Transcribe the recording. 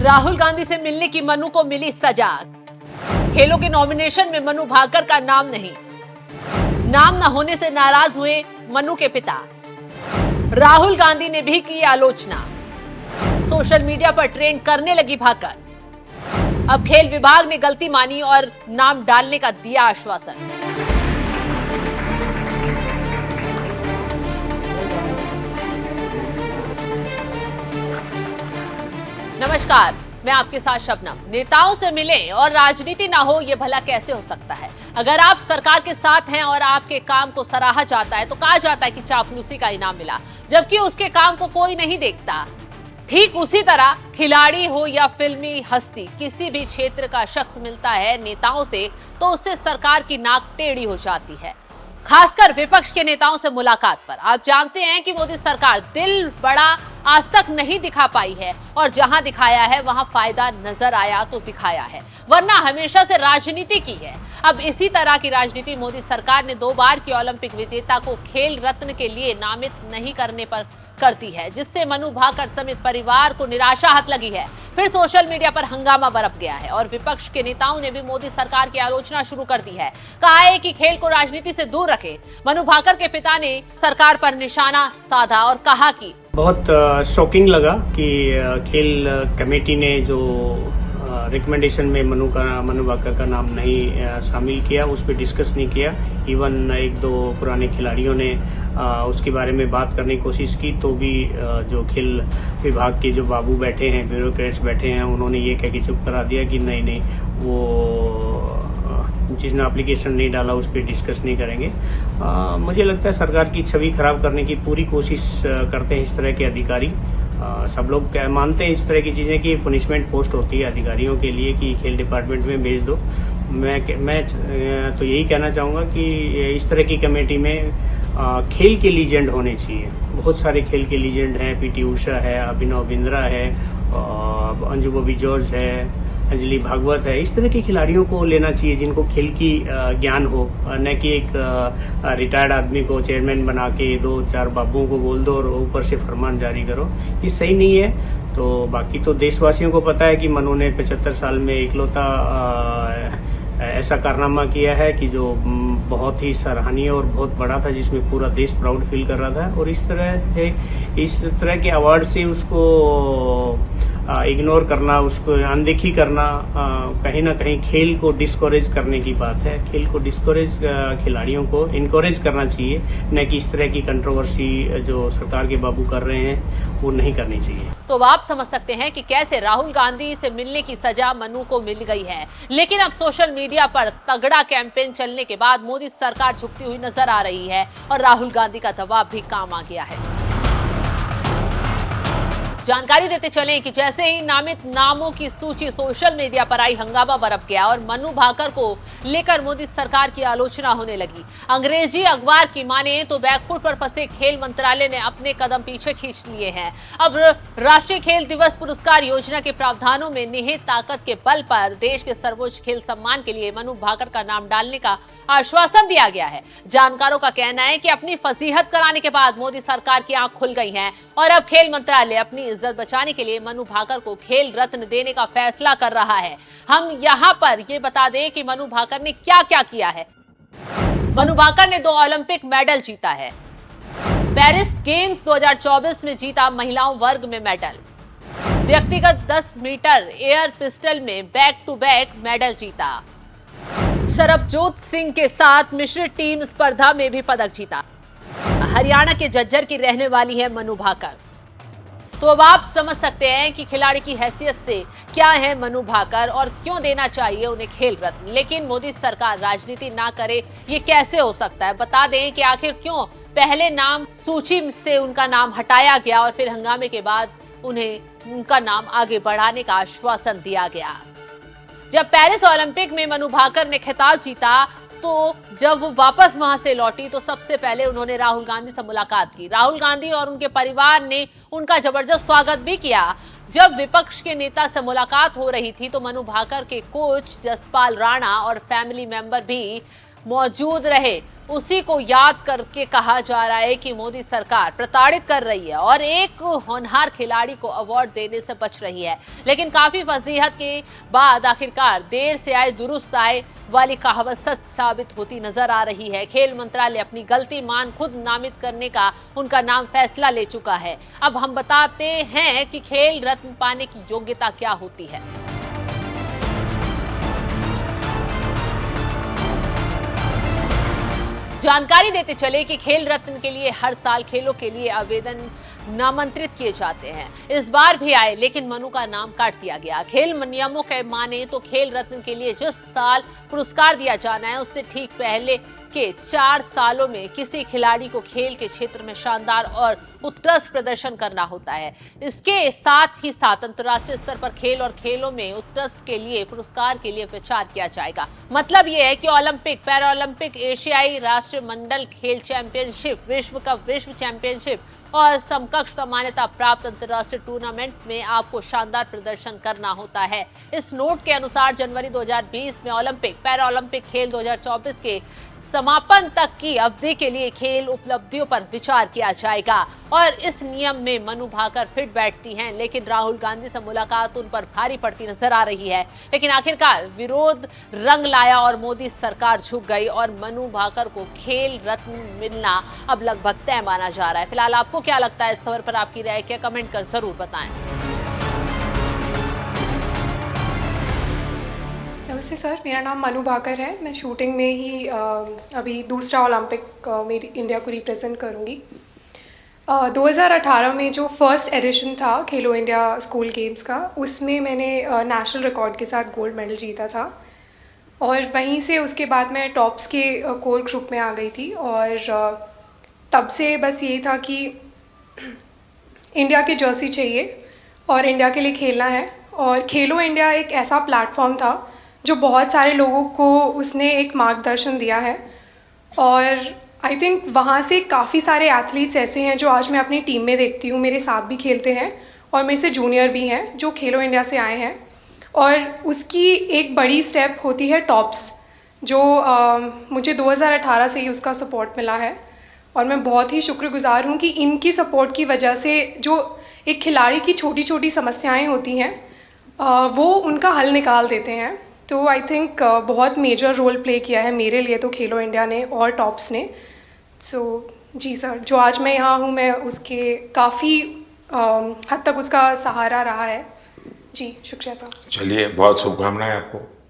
राहुल गांधी से मिलने की मनु को मिली सजा। खेलों के नॉमिनेशन में मनु भाकर का नाम नहीं। नाम न होने से नाराज हुए मनु के पिता। राहुल गांधी ने भी की आलोचना। सोशल मीडिया पर ट्रेंड करने लगी भाकर। अब खेल विभाग ने गलती मानी और नाम डालने का दिया आश्वासन। नमस्कार, मैं आपके साथ शबनम। नेताओं से मिलें और राजनीति ना हो, यह भला कैसे हो सकता है? अगर आप सरकार के साथ हैं और आपके काम को सराहा जाता है तो कहा जाता है कि चापलूसी का इनाम मिला, जबकि उसके काम को कोई नहीं देखता। ठीक उसी तरह खिलाड़ी हो या फिल्मी हस्ती, किसी भी क्षेत्र का शख्स मिलता है नेताओं से तो उससे सरकार की नाक टेढ़ी हो जाती है। खासकर विपक्ष के नेताओं से मुलाकात पर आप जानते हैं कि मोदी सरकार दिल बड़ा आज तक नहीं दिखा पाई है, और जहां दिखाया है वहां फायदा नजर आया तो दिखाया है, वरना हमेशा से राजनीति की है। अब इसी तरह की राजनीति मोदी सरकार ने 2 बार की ओलंपिक विजेता को खेल रत्न के लिए नामित नहीं करने पर करती है, जिससे मनु भाकर समेत परिवार को निराशा हाथ लगी है। फिर सोशल मीडिया पर हंगामा बरप गया है और विपक्ष के नेताओं ने भी मोदी सरकार की आलोचना शुरू कर दी है। कहा है कि खेल को राजनीति से दूर रखे। मनु भाकर के पिता ने सरकार पर निशाना साधा और कहा कि बहुत शॉकिंग लगा कि खेल कमेटी ने जो रिकमेंडेशन में मनु भाकर का नाम नहीं शामिल किया, उस पर डिस्कस नहीं किया। इवन 1-2 पुराने खिलाड़ियों ने उसके बारे में बात करने की कोशिश की, तो भी जो खेल विभाग के जो बाबू बैठे हैं, ब्यूरोक्रेट्स बैठे हैं, उन्होंने ये कह के चुप करा दिया कि नहीं वो जिसने एप्लीकेशन नहीं डाला उस पर डिस्कस नहीं करेंगे। मुझे लगता है सरकार की छवि खराब करने की पूरी कोशिश करते हैं इस तरह के अधिकारी। सब लोग मानते हैं इस तरह की चीज़ें कि पनिशमेंट पोस्ट होती है अधिकारियों के लिए कि खेल डिपार्टमेंट में भेज दो। मैं तो यही कहना चाहूँगा कि इस तरह की कमेटी में खेल के लीजेंड होने चाहिए। बहुत सारे खेल के लीजेंड हैं, पीटी उषा है, अभिनव बिंद्रा है, अंजू बॉबी जॉर्ज है, अंजलि भागवत है। इस तरह के खिलाड़ियों को लेना चाहिए जिनको खेल की ज्ञान हो, न कि एक रिटायर्ड आदमी को चेयरमैन बना के 2-4 बाबुओं को बोल दो और ऊपर से फरमान जारी करो। ये सही नहीं है। तो बाकी तो देशवासियों को पता है कि मनु ने 75 साल में इकलौता ऐसा कारनामा किया है कि जो बहुत ही सराहनीय और बहुत बड़ा था, जिसमें पूरा देश प्राउड फील कर रहा था। और इस तरह के अवार्ड से उसको इग्नोर करना, उसको अनदेखी करना, कहीं ना कहीं खेल को डिस्करेज करने की बात है। खेल को डिस्करेज, खिलाड़ियों को इनकरेज करना चाहिए, न कि इस तरह की कंट्रोवर्सी जो सरकार के बाबू कर रहे हैं वो नहीं करनी चाहिए। तो आप समझ सकते हैं कि कैसे राहुल गांधी से मिलने की सजा मनु को मिल गई है। लेकिन अब सोशल मीडिया पर तगड़ा कैंपेन चलने के बाद मोदी सरकार झुकती हुई नजर आ रही है और राहुल गांधी का दबाव भी काम आ गया है। जानकारी देते चलें कि जैसे ही नामित नामों की सूची सोशल मीडिया पर आई, हंगामा बरप गया और मनु भाकर को लेकर मोदी सरकार की आलोचना होने लगी। अंग्रेजी अखबार की माने तो बैकफुट पर फंसे खेल मंत्रालय ने अपने कदम पीछे खींच लिए हैं। अब राष्ट्रीय खेल दिवस पुरस्कार योजना के प्रावधानों में निहित ताकत के बल पर देश के सर्वोच्च खेल सम्मान के लिए मनु भाकर का नाम डालने का आश्वासन दिया गया है। जानकारों का कहना है कि अपनी फजीहत कराने के बाद मोदी सरकार की आंख खुल गई है और अब खेल मंत्रालय अपनी इज्जत बचाने के लिए मनु भाकर को खेल रत्न देने का फैसला कर रहा है। हम यहां पर ये बता दें कि मनु भाकर ने क्या क्या किया है। मनु भाकर ने 2 ओलंपिक मेडल जीता है। पेरिस गेम्स 2024 में जीता महिलाओं वर्ग में मेडल। व्यक्तिगत 10 मीटर एयर पिस्टल में बैक टू बैक मेडल जीता। शरबजोत सिंह के साथ मिश्रित टीम स्पर्धा में भी पदक जीता। हरियाणा के झज्जर की रहने वाली है मनु भाकर। तो अब आप समझ सकते हैं कि खिलाड़ी की हैसियत से क्या है मनु भाकर और क्यों देना चाहिए उन्हें खेल रत्न। लेकिन मोदी सरकार राजनीति ना करे, ये कैसे हो सकता है? बता दें कि आखिर क्यों पहले नाम सूची से उनका नाम हटाया गया और फिर हंगामे के बाद उन्हें उनका नाम आगे बढ़ाने का आश्वासन दिया गया। जब पेरिस ओलंपिक में मनु भाकर ने खिताब जीता तो जब वो वापस वहां से लौटी तो सबसे पहले उन्होंने राहुल गांधी से मुलाकात की। राहुल गांधी और उनके परिवार ने उनका जबरदस्त स्वागत भी किया। जब विपक्ष के नेता से मुलाकात हो रही थी तो मनु भाकर के कोच जसपाल राणा और फैमिली मेंबर भी मौजूद रहे। उसी को याद करके कहा जा रहा है कि मोदी सरकार प्रताड़ित कर रही है और एक होनहार खिलाड़ी को अवार्ड देने से बच रही है। लेकिन काफी वजीहत के बाद आखिरकार देर से आए दुरुस्त आए वाली कहावत सच साबित होती नजर आ रही है। खेल मंत्रालय अपनी गलती मान खुद नामित करने का उनका नाम फैसला ले चुका है। अब हम बताते हैं कि खेल रत्न पाने की योग्यता क्या होती है। जानकारी देते चले कि खेल रत्न के लिए हर साल खेलों के लिए आवेदन नामांतरित किए जाते हैं। इस बार भी आए, लेकिन मनु का नाम काट दिया गया। खेल नियमों के माने तो खेल रत्न के लिए जिस साल पुरस्कार दिया जाना है उससे ठीक पहले के 4 सालों में किसी खिलाड़ी को खेल के क्षेत्र में शानदार और उत्कृष्ट प्रदर्शन करना होता है। इसके साथ ही साथ अंतर्राष्ट्रीय स्तर पर खेल और खेलों में उत्कृष्ट के लिए पुरस्कार के लिए विचार किया जाएगा। मतलब यह है कि ओलंपिक, पैरालंपिक, एशियाई राष्ट्रमंडल खेल चैंपियनशिप, विश्व कप, विश्व चैंपियनशिप और समकक्ष मान्यता प्राप्त अंतर्राष्ट्रीय टूर्नामेंट में आपको शानदार प्रदर्शन करना होता है। इस नोट के अनुसार जनवरी 2020 में ओलंपिक, पैरालंपिक खेल 2024 के समापन तक की अवधि के लिए खेल उपलब्धियों पर विचार किया जाएगा। और इस नियम में मनु भाकर फिट बैठती हैं, लेकिन राहुल गांधी से मुलाकात उन पर भारी पड़ती नजर आ रही है। लेकिन आखिरकार विरोध रंग लाया और मोदी सरकार झुक गई और मनु भाकर को खेल रत्न मिलना अब लगभग तय माना जा रहा है। फिलहाल आपको क्या लगता है इस खबर पर? आपकी राय क्या कमेंट कर जरूर बताएं। नमस्ते सर, मेरा नाम मनु भाकर है। मैं शूटिंग में ही अभी दूसरा ओलंपिक मेरी इंडिया को रिप्रेजेंट करूँगी। 2018 में जो फर्स्ट एडिशन था खेलो इंडिया स्कूल गेम्स का, उसमें मैंने नेशनल रिकॉर्ड के साथ गोल्ड मेडल जीता था और वहीं से उसके बाद मैं टॉप्स के कोर ग्रुप में आ गई थी। और तब से बस यही था कि इंडिया की जर्सी चाहिए और इंडिया के लिए खेलना है। और खेलो इंडिया एक ऐसा प्लेटफॉर्म था जो बहुत सारे लोगों को उसने एक मार्गदर्शन दिया है और आई थिंक वहाँ से काफ़ी सारे एथलीट्स ऐसे हैं जो आज मैं अपनी टीम में देखती हूँ, मेरे साथ भी खेलते हैं और मेरे से जूनियर भी हैं जो खेलो इंडिया से आए हैं। और उसकी एक बड़ी स्टेप होती है टॉप्स, जो मुझे 2018 से ही उसका सपोर्ट मिला है और मैं बहुत ही शुक्रगुजार हूँ कि इनकी सपोर्ट की वजह से जो एक खिलाड़ी की छोटी छोटी समस्याएं होती हैं वो उनका हल निकाल देते हैं। तो आई थिंक बहुत मेजर रोल प्ले किया है मेरे लिए तो खेलो इंडिया ने और टॉप्स ने। सो जी सर, जो आज मैं यहाँ हूँ मैं उसके काफ़ी हद तक उसका सहारा रहा है। जी शुक्रिया सर। चलिए, बहुत शुभकामनाएं आपको।